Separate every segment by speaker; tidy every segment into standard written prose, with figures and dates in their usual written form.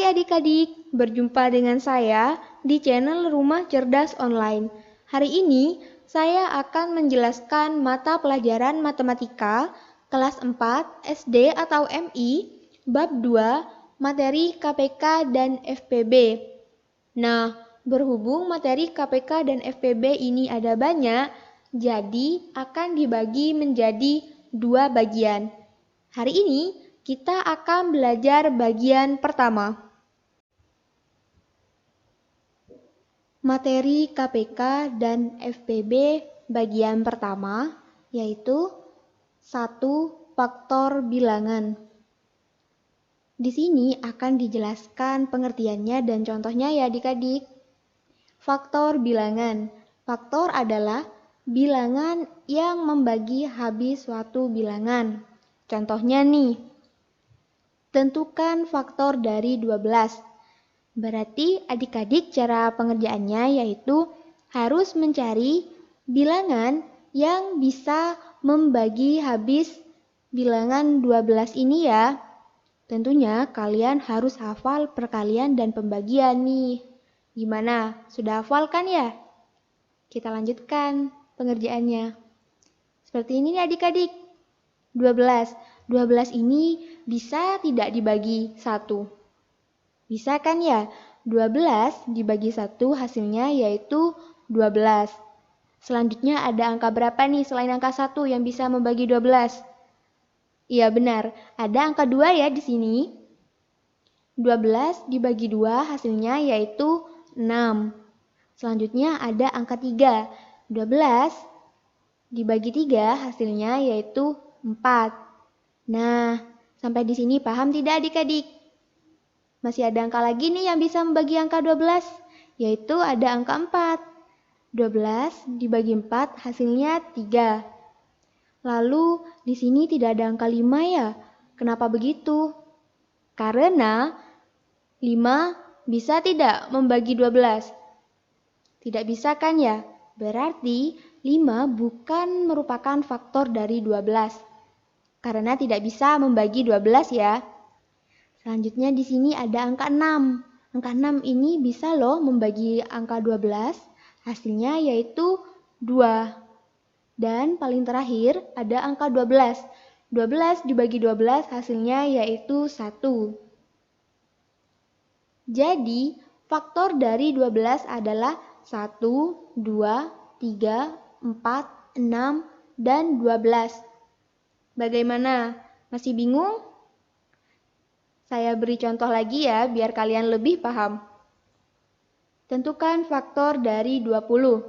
Speaker 1: Hai adik-adik, berjumpa dengan saya di channel Rumah Cerdas Online. Hari ini saya akan menjelaskan mata pelajaran matematika kelas 4 SD atau MI bab 2 materi KPK dan FPB. Nah, berhubung materi KPK dan FPB ini ada banyak, jadi akan dibagi menjadi 2 bagian. Hari ini kita akan belajar bagian pertama. Materi KPK dan FPB bagian pertama yaitu 1. Faktor bilangan. Di sini akan dijelaskan pengertiannya dan contohnya ya adik-adik. Faktor bilangan. Faktor adalah bilangan yang membagi habis suatu bilangan. Contohnya nih, tentukan faktor dari 12. Berarti adik-adik cara pengerjaannya yaitu harus mencari bilangan yang bisa membagi habis bilangan 12 ini ya. Tentunya kalian harus hafal perkalian dan pembagian nih. Gimana? Sudah hafal kan ya? Kita lanjutkan pengerjaannya. Seperti ini nih adik-adik. 12. 12 ini bisa tidak dibagi 1? Bisa kan ya? 12 dibagi 1 hasilnya yaitu 12. Selanjutnya ada angka berapa nih selain angka 1 yang bisa membagi 12? Iya benar, ada angka 2 ya di sini. 12 dibagi 2 hasilnya yaitu 6. Selanjutnya ada angka 3. 12 dibagi 3 hasilnya yaitu 4. Nah, sampai di sini paham tidak adik-adik? Masih ada angka lagi nih yang bisa membagi angka 12, yaitu ada angka 4. 12 dibagi 4 hasilnya 3. Lalu di sini tidak ada angka 5 ya. Kenapa begitu? Karena 5 bisa tidak membagi 12? Tidak bisa kan ya? Berarti 5 bukan merupakan faktor dari 12. Karena tidak bisa membagi 12 ya. Selanjutnya di sini ada angka 6. Angka 6 ini bisa loh membagi angka 12, hasilnya yaitu 2. Dan paling terakhir ada angka 12. 12 dibagi 12 hasilnya yaitu 1. Jadi, faktor dari 12 adalah 1, 2, 3, 4, 6, dan 12. Bagaimana? Masih bingung? Saya beri contoh lagi ya, biar kalian lebih paham. Tentukan faktor dari 20.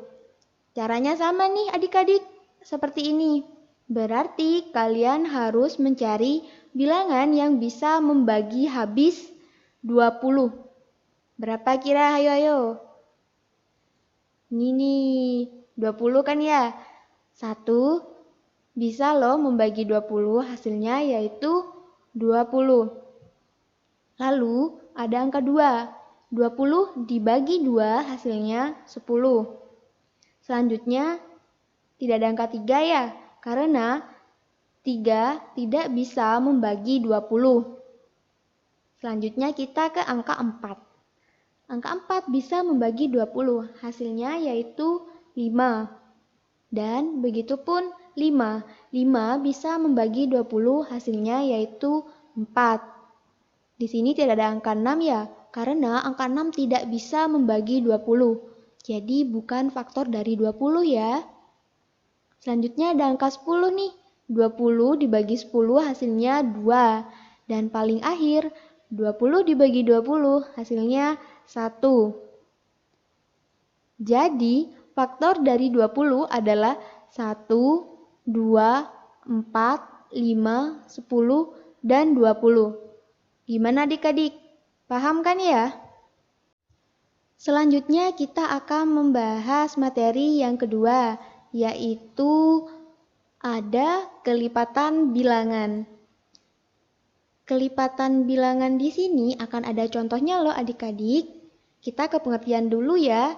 Speaker 1: Caranya sama nih adik-adik, seperti ini. Berarti kalian harus mencari bilangan yang bisa membagi habis 20. Berapa kira? Ayo. Ini nih, 20 kan ya? 1 bisa loh membagi 20, hasilnya yaitu 20. Lalu ada angka 2. 20 dibagi 2 hasilnya 10. Selanjutnya tidak ada angka 3 ya, karena 3 tidak bisa membagi 20. Selanjutnya kita ke angka 4. Angka 4 bisa membagi 20, hasilnya yaitu 5. Dan begitupun 5. 5 bisa membagi 20, hasilnya yaitu 4. Di sini tidak ada angka 6 ya, karena angka 6 tidak bisa membagi 20. Jadi bukan faktor dari 20 ya. Selanjutnya ada angka 10 nih. 20 dibagi 10 hasilnya 2. Dan paling akhir 20 dibagi 20 hasilnya 1. Jadi faktor dari 20 adalah 1, 2, 4, 5, 10, dan 20. Gimana adik-adik? Paham kan ya? Selanjutnya kita akan membahas materi yang kedua, yaitu ada kelipatan bilangan. Kelipatan bilangan di sini akan ada contohnya loh adik-adik. Kita ke pengertian dulu ya.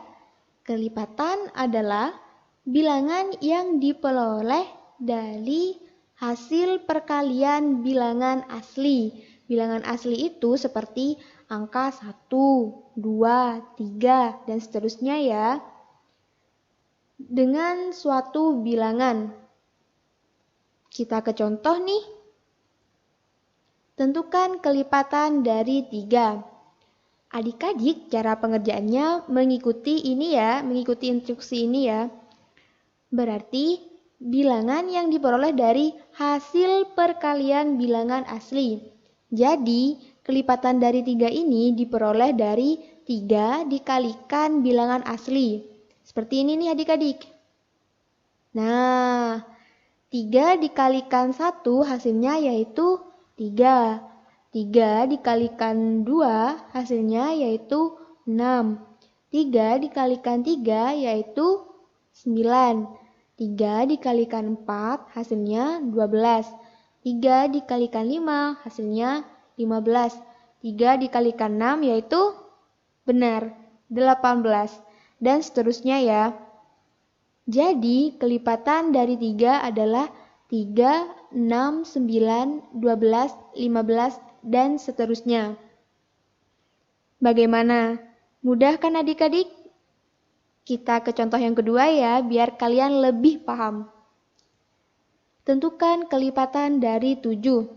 Speaker 1: Kelipatan adalah bilangan yang diperoleh dari hasil perkalian bilangan asli. Bilangan asli itu seperti angka 1, 2, 3, dan seterusnya ya. Dengan suatu bilangan. Kita ke contoh nih. Tentukan kelipatan dari 3. Adik-adik, cara pengerjaannya mengikuti ini ya, mengikuti instruksi ini ya. Berarti bilangan yang diperoleh dari hasil perkalian bilangan asli. Jadi, kelipatan dari 3 ini diperoleh dari 3 dikalikan bilangan asli. Seperti ini nih adik-adik. Nah, 3 dikalikan 1 hasilnya yaitu 3. 3 dikalikan 2 hasilnya yaitu 6. 3 dikalikan 3 yaitu 9. 3 dikalikan 4 hasilnya 12. 3 dikalikan 5 hasilnya 15. 3 dikalikan 6 yaitu benar 18. Dan seterusnya ya. Jadi kelipatan dari 3 adalah 3, 6, 9, 12, 15, dan seterusnya. Bagaimana? Mudah kan adik-adik? Kita ke contoh yang kedua ya, biar kalian lebih paham. Tentukan kelipatan dari 7.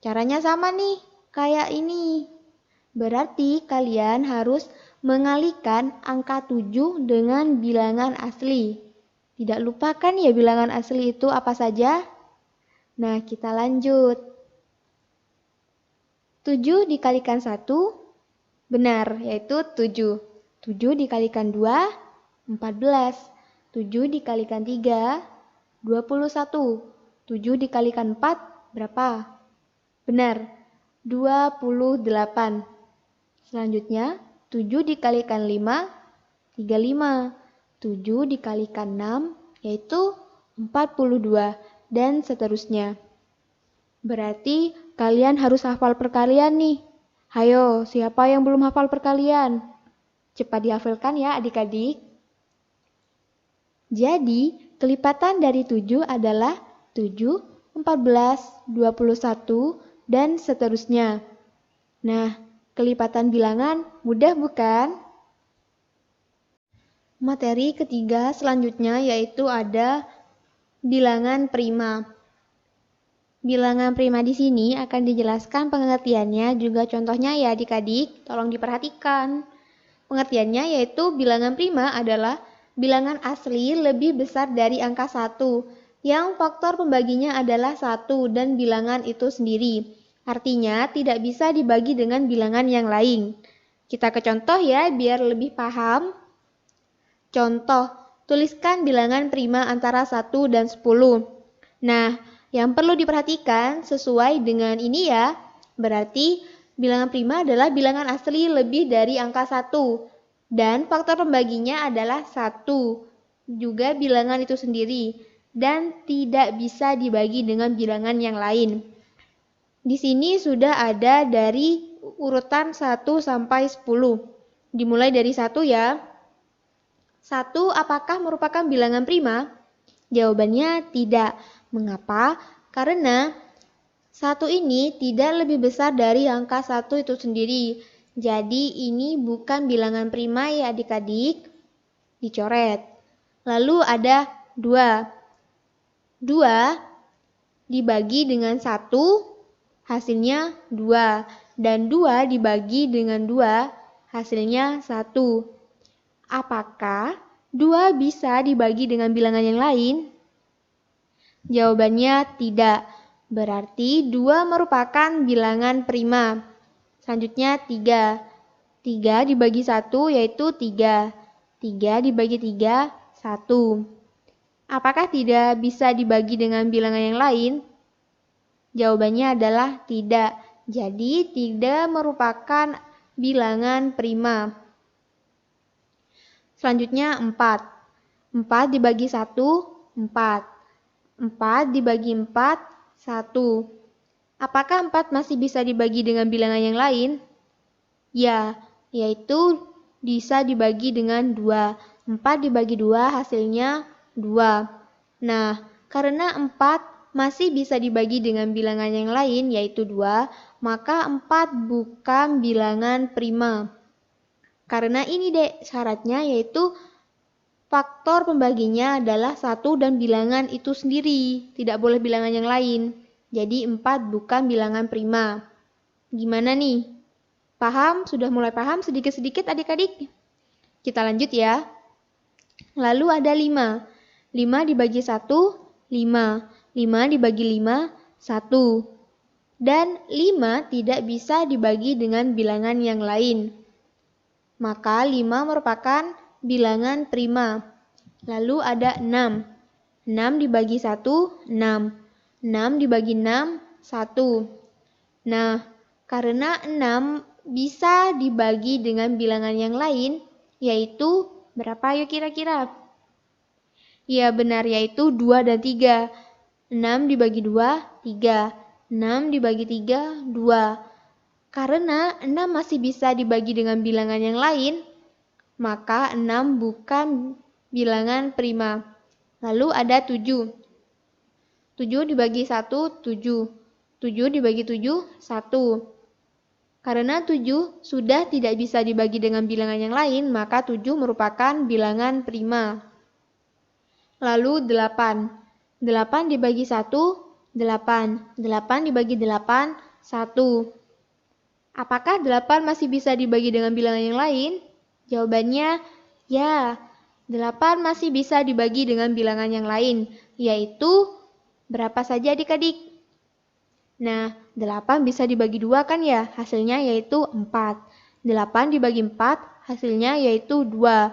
Speaker 1: Caranya sama nih, kayak ini. Berarti kalian harus mengalihkan angka 7 dengan bilangan asli. Tidak lupakan ya bilangan asli itu apa saja? Nah, kita lanjut. 7 dikalikan 1, benar, yaitu 7. 7 dikalikan 2, 14. 7 dikalikan 3, 21. 7 dikalikan 4, berapa? Benar, 28. Selanjutnya, 7 dikalikan 5, 35. 7 dikalikan 6 yaitu 42 dan seterusnya. Berarti kalian harus hafal perkalian nih. Hayo, siapa yang belum hafal perkalian? Cepat dihafalkan ya adik-adik. Jadi, kelipatan dari 7 adalah 7, 14, 21, dan seterusnya. Nah, kelipatan bilangan mudah bukan? Materi ketiga selanjutnya yaitu ada bilangan prima. Bilangan prima di sini akan dijelaskan pengertiannya juga contohnya ya adik-adik, tolong diperhatikan. Pengertiannya yaitu bilangan prima adalah bilangan asli lebih besar dari angka 1, yang faktor pembaginya adalah 1 dan bilangan itu sendiri. Artinya tidak bisa dibagi dengan bilangan yang lain. Kita ke contoh ya biar lebih paham. Contoh, tuliskan bilangan prima antara 1 dan 10. Nah, yang perlu diperhatikan sesuai dengan ini ya. Berarti bilangan prima adalah bilangan asli lebih dari angka 1. Dan faktor pembaginya adalah 1. Juga bilangan itu sendiri. Dan tidak bisa dibagi dengan bilangan yang lain. Di sini sudah ada dari urutan 1 sampai 10. Dimulai dari 1 ya. 1 apakah merupakan bilangan prima? Jawabannya tidak. Mengapa? Karena 1 ini tidak lebih besar dari angka 1 itu sendiri. Jadi ini bukan bilangan prima ya adik-adik. Dicoret. Lalu ada 2. 2 dibagi dengan 1 hasilnya 2. Dan 2 dibagi dengan 2 hasilnya 1. Apakah 2 bisa dibagi dengan bilangan yang lain? Jawabannya tidak. Berarti 2 merupakan bilangan prima. Selanjutnya 3. 3 dibagi 1 yaitu 3. 3 dibagi 3, 1. Apakah tidak bisa dibagi dengan bilangan yang lain? Jawabannya adalah tidak. Jadi tidak merupakan bilangan prima. Selanjutnya 4. 4 dibagi 1, 4. 4 dibagi 4, 1. Apakah 4 masih bisa dibagi dengan bilangan yang lain? Ya, yaitu bisa dibagi dengan 2. 4 dibagi 2 hasilnya 2. Nah, karena 4 masih bisa dibagi dengan bilangan yang lain yaitu 2, maka 4 bukan bilangan prima. Karena ini dek syaratnya yaitu faktor pembaginya adalah 1 dan bilangan itu sendiri, tidak boleh bilangan yang lain. Jadi 4 bukan bilangan prima. Gimana nih? Paham? Sudah mulai paham sedikit-sedikit adik-adik? Kita lanjut ya. Lalu ada 5. 5 dibagi 1, 5. 5 dibagi 5, 1. Dan 5 tidak bisa dibagi dengan bilangan yang lain. Maka 5 merupakan bilangan prima. Lalu ada 6. 6 dibagi 1, 6. 6 dibagi 6, 1. Nah, karena 6 bisa dibagi dengan bilangan yang lain, yaitu berapa yuk kira-kira? Ya benar, yaitu 2 dan 3. 6 dibagi 2, 3. 6 dibagi 3, 2. Karena 6 masih bisa dibagi dengan bilangan yang lain, maka 6 bukan bilangan prima. Lalu ada 7. 7 dibagi 1, 7. 7 dibagi 7, 1. Karena 7 sudah tidak bisa dibagi dengan bilangan yang lain, maka 7 merupakan bilangan prima. Lalu 8. 8 dibagi 1, 8. 8 dibagi 8, 1. Apakah 8 masih bisa dibagi dengan bilangan yang lain? Jawabannya, ya. 8 masih bisa dibagi dengan bilangan yang lain, yaitu berapa saja adik-adik? Nah, 8 bisa dibagi 2 kan ya? Hasilnya yaitu 4. 8 dibagi 4, hasilnya yaitu 2.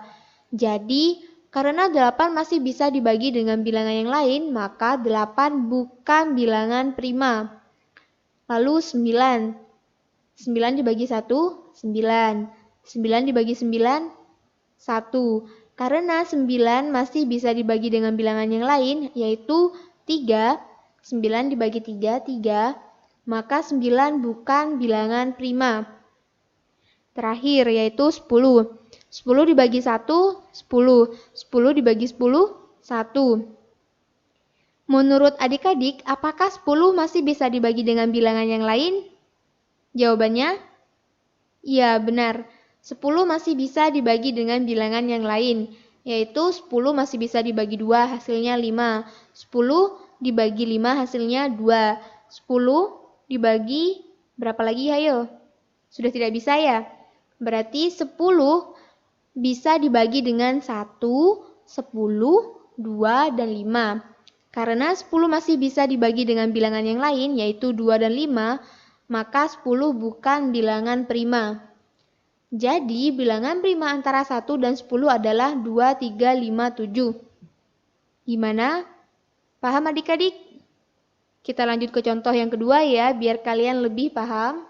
Speaker 1: Jadi, karena 8 masih bisa dibagi dengan bilangan yang lain, maka 8 bukan bilangan prima. Lalu 9. 9 dibagi 1, 9. 9 dibagi 9, 1. Karena 9 masih bisa dibagi dengan bilangan yang lain, yaitu 3. 9 dibagi 3, 3. Maka 9 bukan bilangan prima. Terakhir yaitu 10. 10 dibagi 1, 10. 10 dibagi 10, 1. Menurut adik-adik, apakah 10 masih bisa dibagi dengan bilangan yang lain? Jawabannya, ya benar. 10 masih bisa dibagi dengan bilangan yang lain, yaitu 10 masih bisa dibagi 2, hasilnya 5. 10 dibagi 5, hasilnya 2. 10 dibagi berapa lagi, ayo? Sudah tidak bisa ya? Berarti 10 bisa dibagi dengan 1, 10, 2, dan 5. Karena 10 masih bisa dibagi dengan bilangan yang lain, yaitu 2 dan 5, maka 10 bukan bilangan prima. Jadi, bilangan prima antara 1 dan 10 adalah 2, 3, 5, 7. Gimana? Paham adik-adik? Kita lanjut ke contoh yang kedua ya, biar kalian lebih paham.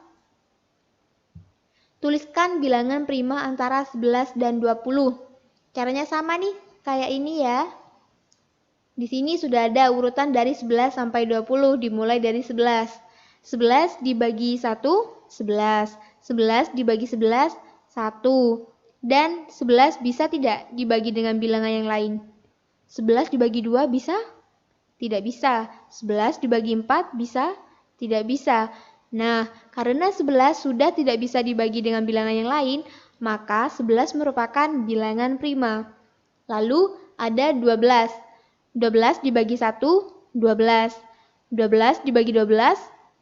Speaker 1: Tuliskan bilangan prima antara 11 dan 20. Caranya sama nih, kayak ini ya. Di sini sudah ada urutan dari 11 sampai 20, dimulai dari 11. 11 dibagi 1, 11. 11 dibagi 11, 1. Dan 11 bisa tidak dibagi dengan bilangan yang lain? 11 dibagi 2 bisa? Tidak bisa. 11 dibagi 4 bisa? Tidak bisa. Nah, karena 11 sudah tidak bisa dibagi dengan bilangan yang lain, maka 11 merupakan bilangan prima. Lalu ada 12. 12 dibagi 1, 12. 12 dibagi 12,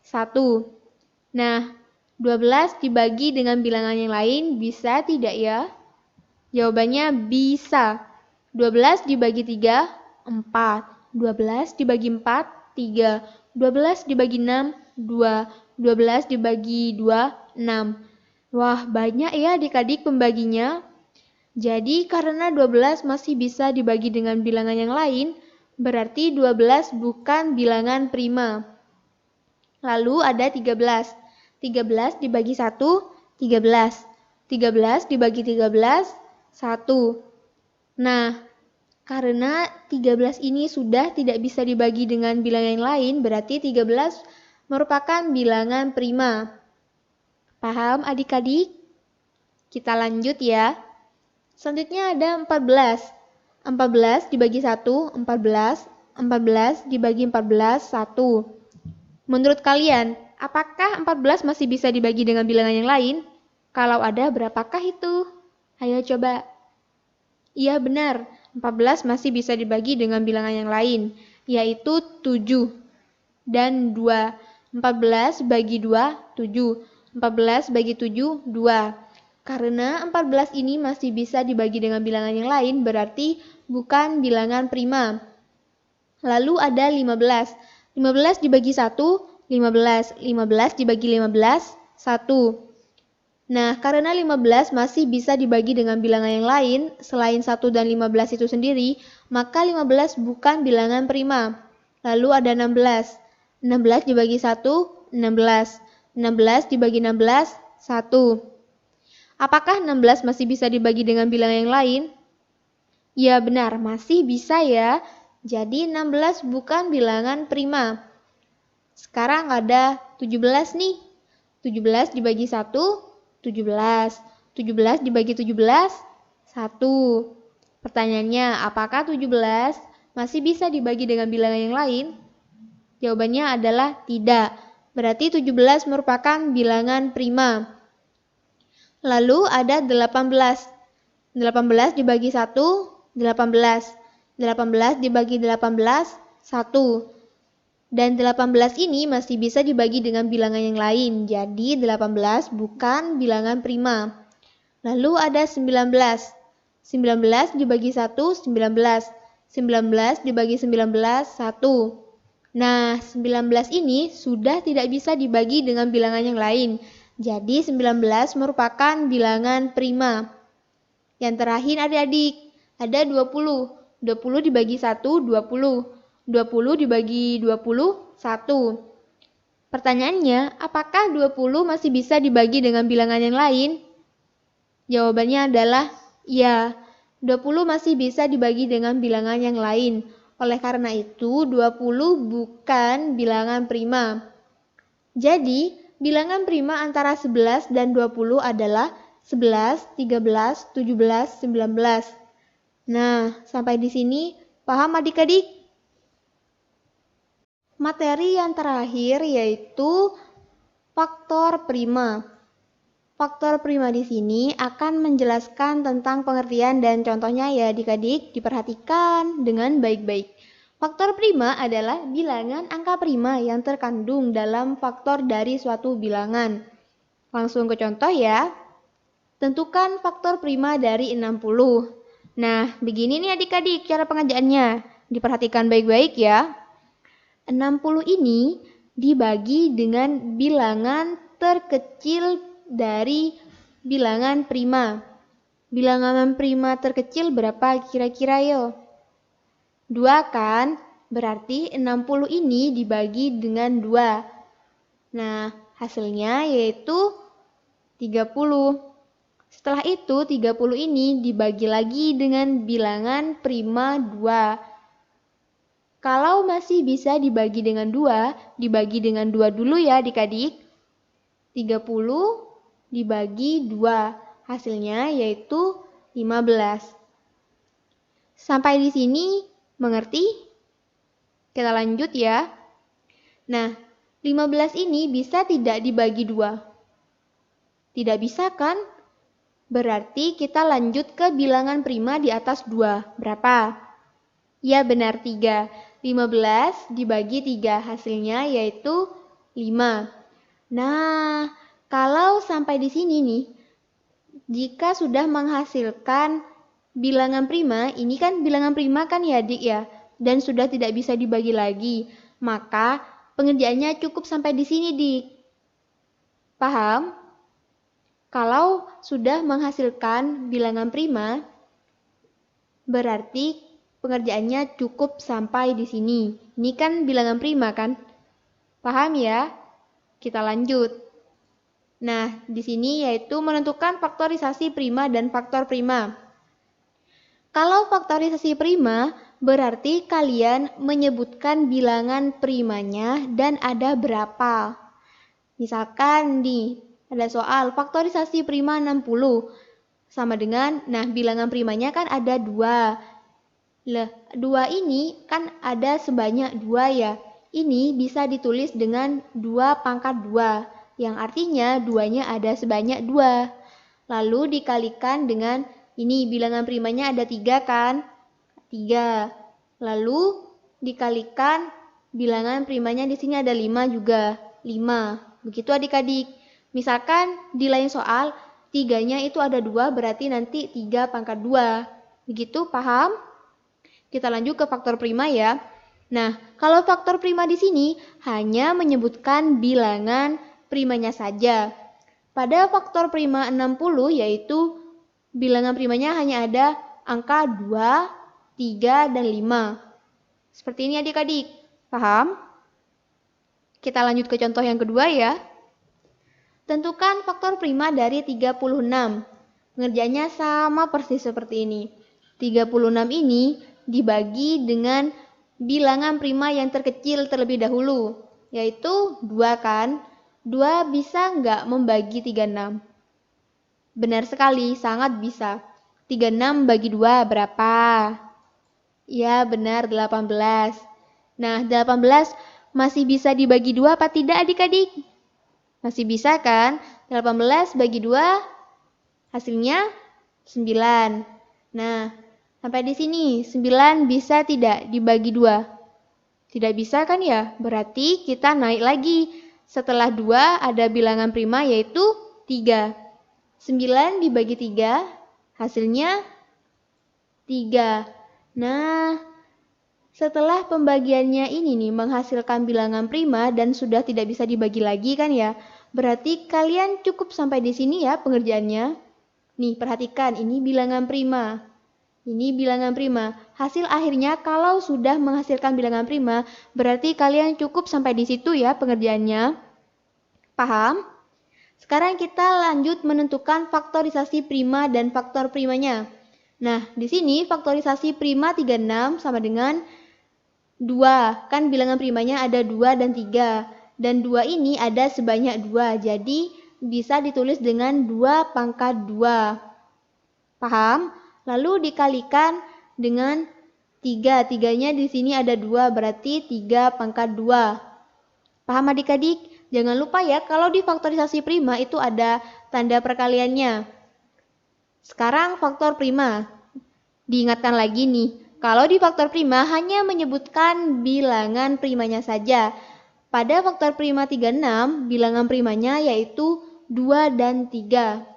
Speaker 1: 1. Nah, 12 dibagi dengan bilangan yang lain bisa tidak ya? Jawabannya bisa. 12 dibagi 3, 4. 12 dibagi 4, 3. 12 dibagi 6, 2. 12 dibagi 2, 6. Wah, banyak ya adik-adik pembaginya. Jadi karena 12 masih bisa dibagi dengan bilangan yang lain, berarti 12 bukan bilangan prima. Lalu ada 13. 13 dibagi 1, 13. 13 dibagi 13, 1. Nah, karena 13 ini sudah tidak bisa dibagi dengan bilangan yang lain, berarti 13 merupakan bilangan prima. Paham adik-adik? Kita lanjut ya. Selanjutnya ada 14. 14 dibagi 1, 14. 14 dibagi 14, 1. Menurut kalian, apakah 14 masih bisa dibagi dengan bilangan yang lain? Kalau ada, berapakah itu? Ayo coba. Iya benar, 14 masih bisa dibagi dengan bilangan yang lain, yaitu 7 dan 2. 14 bagi 2, 7. 14 bagi 7, 2. Karena 14 ini masih bisa dibagi dengan bilangan yang lain, berarti bukan bilangan prima. Lalu ada 15. 15 dibagi 1, 15. 15 dibagi 15, 1. Nah, karena 15 masih bisa dibagi dengan bilangan yang lain, selain 1 dan 15 itu sendiri, maka 15 bukan bilangan prima. Lalu ada 16. 16 dibagi 1, 16. 16 dibagi 16, 1. Apakah 16 masih bisa dibagi dengan bilangan yang lain? Ya benar, masih bisa ya. Jadi 16 bukan bilangan prima. Sekarang ada 17 nih. 17 dibagi 1, 17. 17 dibagi 17, 1. Pertanyaannya, apakah 17 masih bisa dibagi dengan bilangan yang lain? Jawabannya adalah tidak. Berarti 17 merupakan bilangan prima. Lalu ada 18. 18 dibagi 1, 18. 18 dibagi 18, 1. Dan 18 ini masih bisa dibagi dengan bilangan yang lain. Jadi 18 bukan bilangan prima. Lalu ada 19. 19 dibagi 1, 19. 19 dibagi 19, 1. Nah, 19 ini sudah tidak bisa dibagi dengan bilangan yang lain. Jadi 19 merupakan bilangan prima. Yang terakhir adik-adik, ada 20. 20 dibagi 1, 20. 20 dibagi 20, 1. Pertanyaannya, apakah 20 masih bisa dibagi dengan bilangan yang lain? Jawabannya adalah ya, 20 masih bisa dibagi dengan bilangan yang lain. Oleh karena itu, 20 bukan bilangan prima. Jadi, bilangan prima antara 11 dan 20 adalah 11, 13, 17, 19. Nah, sampai di sini paham adik-adik? Materi yang terakhir yaitu faktor prima. Faktor prima di sini akan menjelaskan tentang pengertian dan contohnya ya adik-adik, diperhatikan dengan baik-baik. Faktor prima adalah bilangan angka prima yang terkandung dalam faktor dari suatu bilangan. Langsung ke contoh ya. Tentukan faktor prima dari 60. Nah, begini nih adik-adik cara pengerjaannya. Diperhatikan baik-baik ya. 60 ini dibagi dengan bilangan terkecil dari bilangan prima. Bilangan prima terkecil berapa kira-kira yo? 2 kan? Berarti 60 ini dibagi dengan 2. Nah, hasilnya yaitu 30. Setelah itu 30 ini dibagi lagi dengan bilangan prima 2. Kalau masih bisa dibagi dengan 2, dibagi dengan 2 dulu ya adik-adik. 30 dibagi 2, hasilnya yaitu 15. Sampai di sini mengerti? Kita lanjut ya. Nah, 15 ini bisa tidak dibagi 2? Tidak bisa kan? Berarti kita lanjut ke bilangan prima di atas 2. Berapa? Ya benar 3. 15 dibagi 3 hasilnya yaitu 5. Nah, kalau sampai di sini nih, jika sudah menghasilkan bilangan prima, ini kan bilangan prima kan ya adik ya, dan sudah tidak bisa dibagi lagi, maka pengerjaannya cukup sampai di sini dik. Paham? Kalau sudah menghasilkan bilangan prima, berarti pengerjaannya cukup sampai di sini. Ini kan bilangan prima kan? Paham ya? Kita lanjut. Nah, di sini yaitu menentukan faktorisasi prima dan faktor prima. Kalau faktorisasi prima, berarti kalian menyebutkan bilangan primanya dan ada berapa. Misalkan nih, ada soal faktorisasi prima 60. Sama dengan, nah bilangan primanya kan ada 2. Lah, 2 ini kan ada sebanyak 2 ya. Ini bisa ditulis dengan 2 pangkat 2, yang artinya 2-nya ada sebanyak 2. Lalu dikalikan dengan ini, bilangan primanya ada 3 kan? 3. Lalu dikalikan bilangan primanya di sini ada 5 juga. 5. Begitu adik-adik. Misalkan di lain soal, 3-nya itu ada 2, berarti nanti 3 pangkat 2. Begitu, paham? Kita lanjut ke faktor prima ya. Nah, kalau faktor prima di sini hanya menyebutkan bilangan primanya saja. Pada faktor prima 60 yaitu bilangan primanya hanya ada angka 2, 3, dan 5. Seperti ini adik-adik. Paham? Kita lanjut ke contoh yang kedua ya. Tentukan faktor prima dari 36. Pengerjaannya sama persis seperti ini. 36 ini dibagi dengan bilangan prima yang terkecil terlebih dahulu, yaitu 2 kan? 2 bisa nggak membagi 36? Benar sekali, sangat bisa. 36 bagi 2 berapa? Ya, benar 18. Nah, 18 masih bisa dibagi 2 apa tidak adik-adik? Masih bisa kan? 18 bagi 2 hasilnya 9. Nah, sampai di sini 9 bisa tidak dibagi 2? Tidak bisa kan ya? Berarti kita naik lagi. Setelah 2 ada bilangan prima yaitu 3. 9 dibagi 3 hasilnya 3. Nah, setelah pembagiannya ini nih menghasilkan bilangan prima dan sudah tidak bisa dibagi lagi kan ya? Berarti kalian cukup sampai di sini ya pengerjaannya. Nih, perhatikan ini bilangan prima. Ini bilangan prima. Hasil akhirnya kalau sudah menghasilkan bilangan prima, berarti kalian cukup sampai di situ ya pengerjaannya. Paham? Sekarang kita lanjut menentukan faktorisasi prima dan faktor primanya. Nah, di sini faktorisasi prima 36 sama dengan 2. Kan bilangan primanya ada 2 dan 3. Dan 2 ini ada sebanyak 2. Jadi bisa ditulis dengan 2 pangkat 2. Paham? Lalu dikalikan dengan 3. 3-nya di sini ada 2, berarti 3 pangkat 2. Paham adik-adik? Jangan lupa ya, kalau di faktorisasi prima itu ada tanda perkaliannya. Sekarang faktor prima. Diingatkan lagi nih, kalau di faktor prima hanya menyebutkan bilangan primanya saja. Pada faktor prima 36, bilangan primanya yaitu 2 dan 3.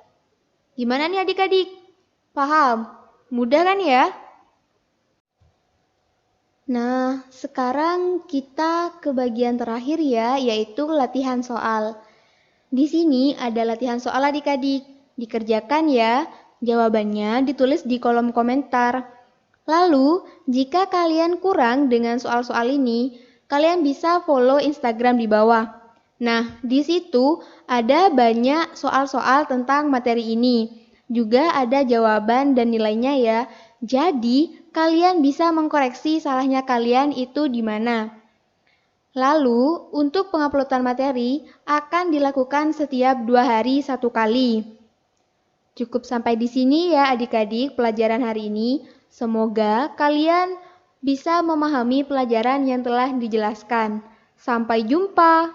Speaker 1: Gimana nih adik-adik? Paham? Mudah kan ya? Nah, sekarang kita ke bagian terakhir ya, yaitu latihan soal. Di sini ada latihan soal adik-adik. Dikerjakan ya. Jawabannya ditulis di kolom komentar. Lalu, jika kalian kurang dengan soal-soal ini, kalian bisa follow Instagram di bawah. Nah, di situ ada banyak soal-soal tentang materi ini. Juga ada jawaban dan nilainya ya. Jadi, kalian bisa mengkoreksi salahnya kalian itu di mana. Lalu, untuk penguploadan materi akan dilakukan setiap 2 hari 1 kali. Cukup sampai di sini ya adik-adik pelajaran hari ini. Semoga kalian bisa memahami pelajaran yang telah dijelaskan. Sampai jumpa.